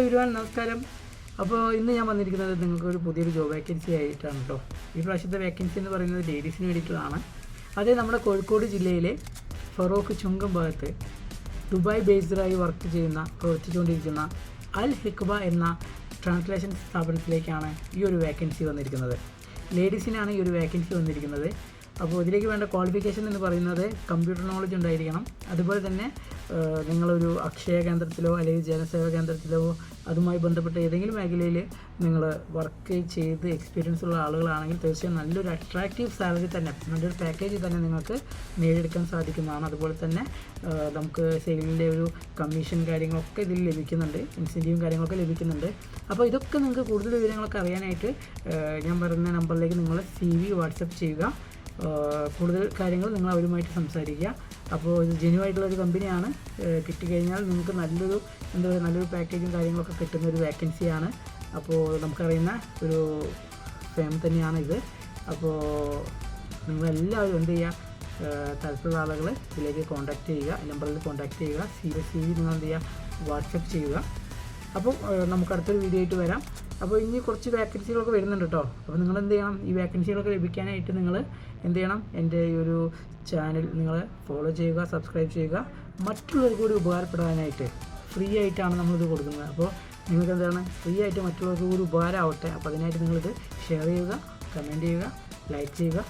Everyone, നമസ്കാരം. അപ്പോൾ ഇന്ന് ഞാൻ വന്നിരിക്കുന്നത് നിങ്ങൾക്കൊരു പുതിയൊരു ജോബ് വേക്കൻസി ആയിട്ടാണ് കേട്ടോ. ഈ പ്രാവശ്യത്തെ വേക്കൻസി എന്ന് പറയുന്നത് ലേഡീസിന് വേണ്ടിയിട്ടുള്ളതാണ്. അത് നമ്മുടെ കോഴിക്കോട് ജില്ലയിലെ ഫറോക്ക് ചുങ്കം ഭാഗത്ത് ദുബായ് ബേസ്ഡായി പ്രവർത്തിച്ചുകൊണ്ടിരിക്കുന്ന അൽ ഹിക്ബ എന്ന ട്രാൻസ്ലേഷൻ സ്ഥാപനത്തിലേക്കാണ് ഈ ഒരു വേക്കൻസി വന്നിരിക്കുന്നത്. ലേഡീസിനാണ് ഈ ഒരു വേക്കൻസി വന്നിരിക്കുന്നത്. അപ്പോൾ ഇതിലേക്ക് വേണ്ട ക്വാളിഫിക്കേഷൻ എന്ന് പറയുന്നത് കമ്പ്യൂട്ടർ നോളജ് ഉണ്ടായിരിക്കണം. അതുപോലെ തന്നെ നിങ്ങളൊരു അക്ഷയ കേന്ദ്രത്തിലോ അല്ലെങ്കിൽ ജനസേവാ കേന്ദ്രത്തിലോ അതുമായി ബന്ധപ്പെട്ട ഏതെങ്കിലും മേഖലയിൽ നിങ്ങൾ വർക്ക് ചെയ്ത് എക്സ്പീരിയൻസ് ഉള്ള ആളുകളാണെങ്കിൽ തീർച്ചയായും നല്ലൊരു അട്രാക്റ്റീവ് സാലറി തന്നെ, നല്ലൊരു പാക്കേജ് തന്നെ നിങ്ങൾക്ക് നേടിയെടുക്കാൻ സാധിക്കുന്നതാണ്. അതുപോലെ തന്നെ നമുക്ക് സെയിലിൻ്റെ ഒരു കമ്മീഷൻ കാര്യങ്ങളൊക്കെ ഇതിൽ ലഭിക്കുന്നുണ്ട്, ഇൻസെൻറ്റീവും കാര്യങ്ങളൊക്കെ ലഭിക്കുന്നുണ്ട്. അപ്പോൾ ഇതൊക്കെ നിങ്ങൾക്ക് കൂടുതൽ വിവരങ്ങളൊക്കെ അറിയാനായിട്ട് ഞാൻ പറയുന്ന നമ്പറിലേക്ക് നിങ്ങൾ CV വാട്സപ്പ് ചെയ്യുക. കൂടുതൽ കാര്യങ്ങൾ നിങ്ങൾ അവരുമായിട്ട് സംസാരിക്കുക. അപ്പോൾ ഇത് ജെന്യുവായിട്ടുള്ളൊരു കമ്പനിയാണ്. കിട്ടിക്കഴിഞ്ഞാൽ നിങ്ങൾക്ക് നല്ലൊരു പാക്കേജും കാര്യങ്ങളൊക്കെ കിട്ടുന്ന ഒരു വേക്കൻസിയാണ്. അപ്പോൾ നമുക്കറിയുന്ന ഒരു ഫേം തന്നെയാണ് ഇത്. അപ്പോൾ നിങ്ങളെല്ലാവരും എന്ത് ചെയ്യുക, താല്പര്യമുള്ള ആളുകൾ ഇതിലേക്ക് കോൺടാക്റ്റ് ചെയ്യുക, നമ്പറിൽ കോൺടാക്റ്റ് ചെയ്യുക. CV നിങ്ങൾ എന്ത് ചെയ്യുക, വാട്സപ്പ് ചെയ്യുക. അപ്പോൾ നമുക്ക് അടുത്തൊരു വീഡിയോ ആയിട്ട് വരാം. അപ്പോൾ ഇനി കുറച്ച് വേക്കൻസികളൊക്കെ വരുന്നുണ്ട് കേട്ടോ. അപ്പോൾ നിങ്ങൾ എന്ത് ചെയ്യണം, ഈ വേക്കൻസികളൊക്കെ ലഭിക്കാനായിട്ട് നിങ്ങൾ എന്ത് ചെയ്യണം, എൻ്റെ ഈ ഒരു ചാനൽ നിങ്ങൾ ഫോളോ ചെയ്യുക, സബ്സ്ക്രൈബ് ചെയ്യുക. മറ്റുള്ളവർക്ക് കൂടി ഉപകാരപ്പെടാനായിട്ട് ഫ്രീ ആയിട്ടാണ് നമ്മളിത് കൊടുക്കുന്നത്. അപ്പോൾ നിങ്ങൾക്ക് എന്താണ്, ഫ്രീ ആയിട്ട് മറ്റുള്ളവർക്ക് കൂടി ഉപകാരമാവട്ടെ. അപ്പോൾ അതിനായിട്ട് നിങ്ങളിത് ഷെയർ ചെയ്യുക, കമൻറ്റ് ചെയ്യുക, ലൈക്ക് ചെയ്യുക.